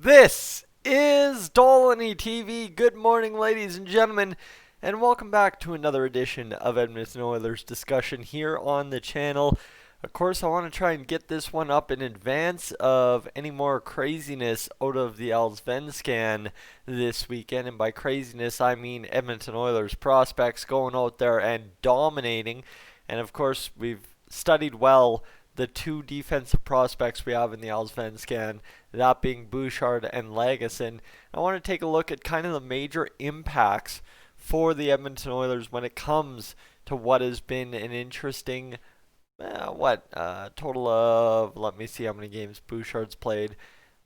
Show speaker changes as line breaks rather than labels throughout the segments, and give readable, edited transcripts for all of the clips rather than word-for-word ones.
This is Dolany TV. Good morning, ladies and gentlemen, and welcome back to another edition of Edmonton Oilers discussion here on the channel. Of course, I want to try and get this one up in advance of any more craziness out of the Allsvenskan this weekend. And by craziness, I mean Edmonton Oilers prospects going out there and dominating. And of course, we've studied well the two defensive prospects we have in the Allsvenskan, that being Bouchard and Lagesson. I want to take a look at kind of the major impacts for the Edmonton Oilers when it comes to what has been an interesting, total of, let me see how many games Bouchard's played.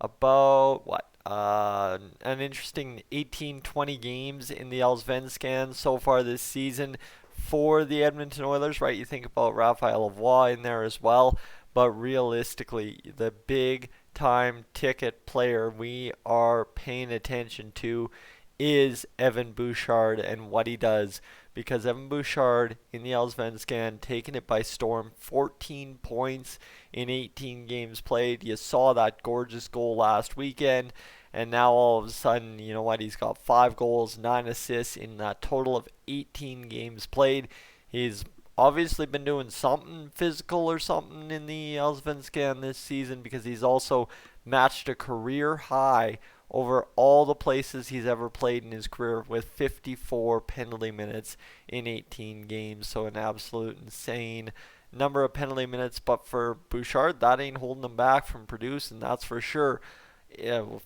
About, an interesting 18-20 games in the Allsvenskan so far this season for the Edmonton Oilers, right? You think about Raphael Lavoie in there as well, but realistically, the big time ticket player we are paying attention to is Evan Bouchard and what he does, because Evan Bouchard in the Allsvenskan taking it by storm, 14 points in 18 games played. You saw that gorgeous goal last weekend, and now all of a sudden, you know what, he's got 5 goals, 9 assists in a total of 18 games played. He's obviously been doing something physical or something in the Allsvenskan this season, because he's also matched a career high over all the places he's ever played in his career with 54 penalty minutes in 18 games. So an absolute insane number of penalty minutes. But for Bouchard, that ain't holding him back from producing, that's for sure.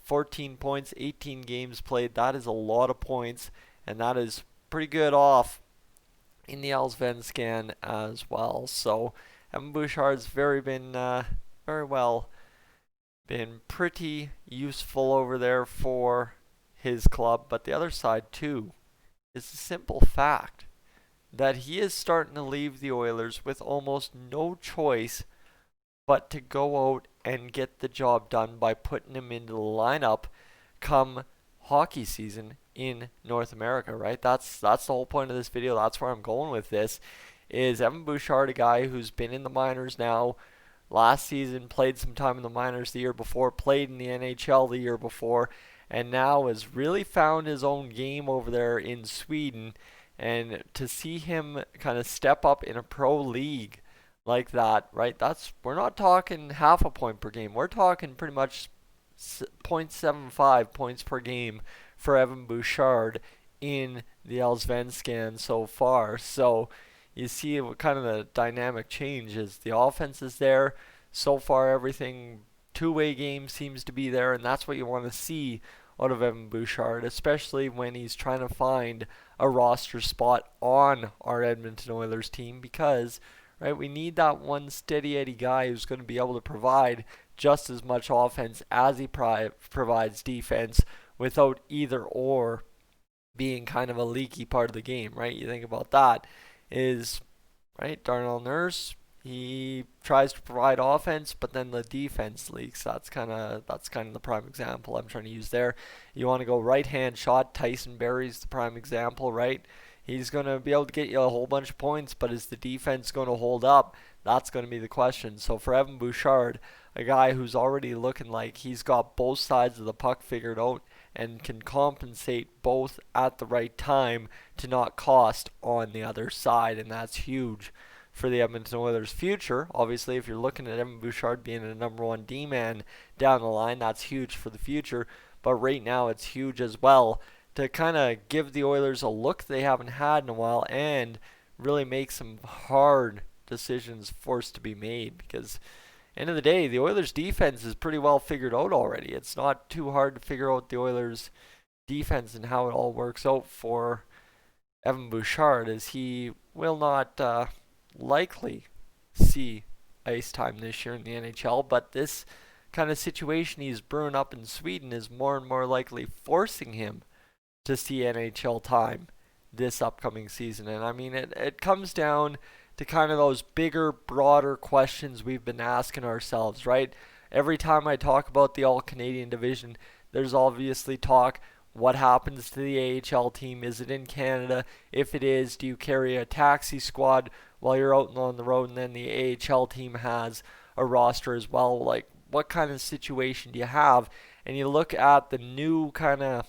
14 points, 18 games played, that is a lot of points, and that is pretty good off in the Allsvenskan as well. So Evan Bouchard's been pretty useful over there for his club. But the other side too is the simple fact that he is starting to leave the Oilers with almost no choice but to go out and get the job done by putting him into the lineup come hockey season in North America, right? That's the whole point of this video. That's where I'm going with this. Is Evan Bouchard a guy who's been in the minors now? Last season, played some time in the minors the year before, played in the NHL the year before, and now has really found his own game over there in Sweden. And to see him kind of step up in a pro league like that, right? We're not talking half a point per game. We're talking pretty much 0.75 points per game for Evan Bouchard in the Allsvenskan so far. So you see what kind of the dynamic change is. The offense is there. So far, everything, two-way game seems to be there, and that's what you want to see out of Evan Bouchard, especially when he's trying to find a roster spot on our Edmonton Oilers team, because, right, we need that one steady Eddie guy who's going to be able to provide just as much offense as he provides defense, without either or being kind of a leaky part of the game, right? You think about that is, right, Darnell Nurse, he tries to provide offense, but then the defense leaks. That's kind of the prime example I'm trying to use there. You want to go right-hand shot, Tyson Barrie's the prime example, right? He's going to be able to get you a whole bunch of points, but is the defense going to hold up? That's going to be the question. So for Evan Bouchard, a guy who's already looking like he's got both sides of the puck figured out and can compensate both at the right time to not cost on the other side, and that's huge for the Edmonton Oilers' future. Obviously, if you're looking at Evan Bouchard being a number one D-man down the line, that's huge for the future. But right now, it's huge as well to kind of give the Oilers a look they haven't had in a while and really make some hard decisions forced to be made, because end of the day, the Oilers' defense is pretty well figured out already. It's not too hard to figure out the Oilers' defense and how it all works out for Evan Bouchard, as he will not likely see ice time this year in the NHL, but this kind of situation he's brewing up in Sweden is more and more likely forcing him to see NHL time this upcoming season. And I mean, it comes down to kind of those bigger, broader questions we've been asking ourselves, right? Every time I talk about the All-Canadian division, there's obviously talk, what happens to the AHL team? Is it in Canada? If it is, do you carry a taxi squad while you're out on the road, and then the AHL team has a roster as well? Like, what kind of situation do you have? And you look at the new kind of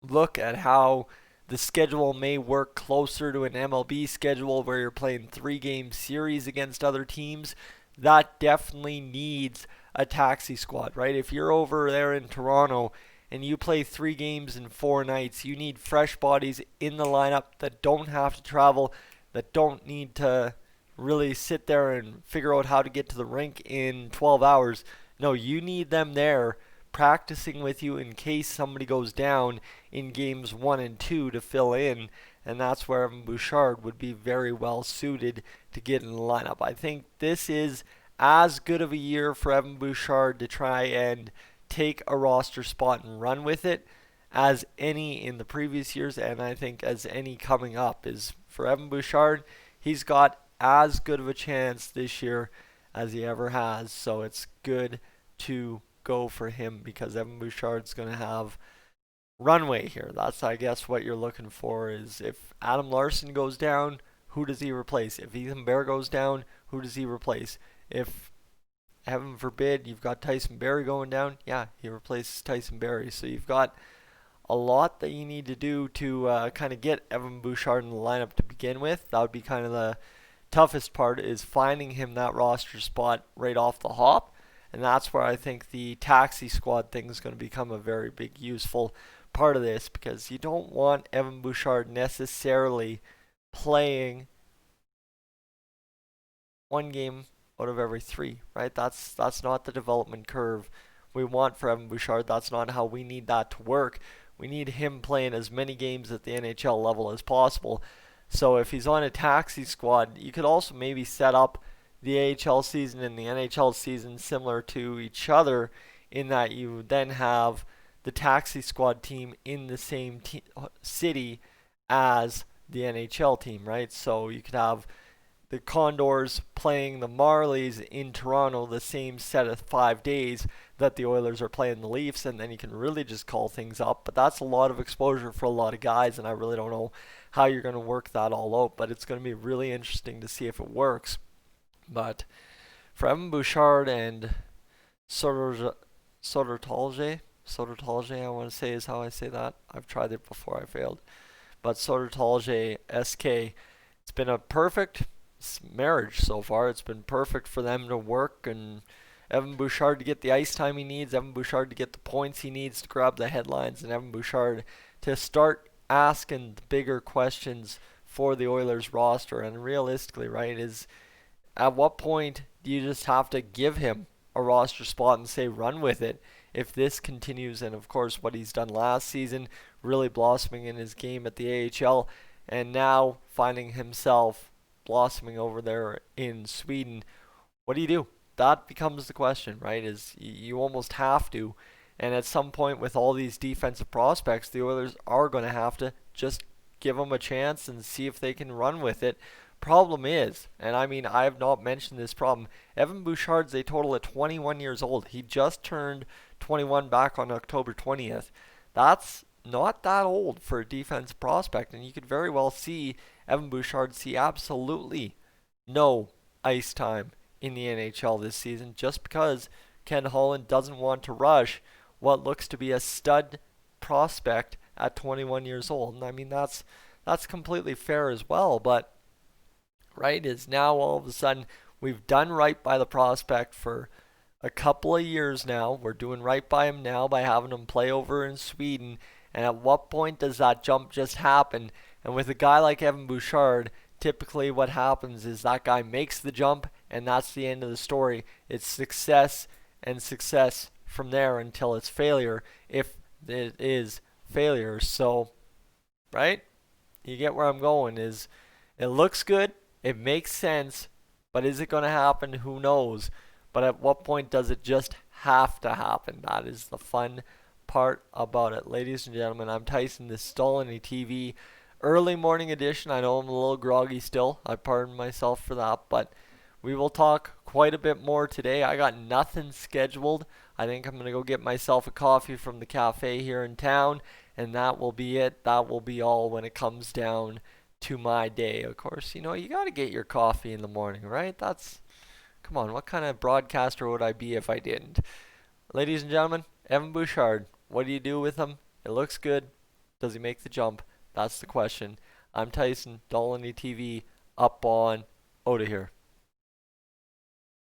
look at how the schedule may work closer to an MLB schedule where you're playing 3-game series against other teams. That definitely needs a taxi squad, right? If you're over there in Toronto and you play 3 games in 4 nights, you need fresh bodies in the lineup that don't have to travel, that don't need to really sit there and figure out how to get to the rink in 12 hours. No, you need them there practicing with you in case somebody goes down in games 1 and 2 to fill in, and that's where Evan Bouchard would be very well suited to get in the lineup. I think this is as good of a year for Evan Bouchard to try and take a roster spot and run with it as any in the previous years, and I think as any coming up. Is for Evan Bouchard, he's got as good of a chance this year as he ever has, so it's good to go for him because Evan Bouchard's going to have runway here. That's, I guess, what you're looking for. Is if Adam Larson goes down, who does he replace? If Ethan Bear goes down, who does he replace? If, heaven forbid, you've got Tyson Barrie going down, yeah, he replaces Tyson Barrie. So you've got a lot that you need to do to kind of get Evan Bouchard in the lineup to begin with. That would be kind of the toughest part, is finding him that roster spot right off the hop. And that's where I think the taxi squad thing is going to become a very big useful part of this, because you don't want Evan Bouchard necessarily playing 1 game out of every 3, right? That's not the development curve we want for Evan Bouchard. That's not how we need that to work. We need him playing as many games at the NHL level as possible. So if he's on a taxi squad, you could also maybe set up the AHL season and the NHL season similar to each other, in that you then have the taxi squad team in the same city as the NHL team, right? So you could have the Condors playing the Marlies in Toronto the same set of 5 days that the Oilers are playing the Leafs, and then you can really just call things up. But that's a lot of exposure for a lot of guys, and I really don't know how you're going to work that all out, but it's going to be really interesting to see if it works. But for Evan Bouchard and Sodertalje, I want to say is how I say that. I've tried it before, I failed. But Sodertalje SK, it's been a perfect marriage so far. It's been perfect for them to work, and Evan Bouchard to get the ice time he needs, Evan Bouchard to get the points he needs to grab the headlines, and Evan Bouchard to start asking the bigger questions for the Oilers roster. And realistically, right, is at what point do you just have to give him a roster spot and say run with it if this continues? And of course what he's done last season, really blossoming in his game at the AHL, and now finding himself blossoming over there in Sweden. What do? That becomes the question, right? Is you almost have to. And at some point with all these defensive prospects, the Oilers are going to have to just give them a chance and see if they can run with it. Problem is, and I mean, I have not mentioned this problem, Evan Bouchard's a total of 21 years old. He just turned 21 back on October 20th. That's not that old for a defensive prospect, and you could very well see Evan Bouchard see absolutely no ice time in the NHL this season, just because Ken Holland doesn't want to rush what looks to be a stud prospect at 21 years old. And I mean, that's completely fair as well, but right, is now all of a sudden we've done right by the prospect for a couple of years now. We're doing right by him now by having him play over in Sweden. And at what point does that jump just happen? And with a guy like Evan Bouchard, typically what happens is that guy makes the jump, and that's the end of the story. It's success and success from there until it's failure, if it is failure. So, right? You get where I'm going. Is it looks good, it makes sense, but is it going to happen? Who knows? But at what point does it just have to happen? That is the fun part about it. Ladies and gentlemen, I'm Tyson. This is Stolany TV early morning edition. I know I'm a little groggy still. I pardon myself for that, but we will talk quite a bit more today. I got nothing scheduled. I think I'm going to go get myself a coffee from the cafe here in town, and that will be it. That will be all when it comes down to my day. Of course, you know, you got to get your coffee in the morning, right? That's Come on, what kind of broadcaster would I be if I didn't? Ladies and gentlemen, Evan Bouchard. What do you do with him? It looks good. Does he make the jump? That's the question. I'm Tyson, Dolany TV, up on, out of here.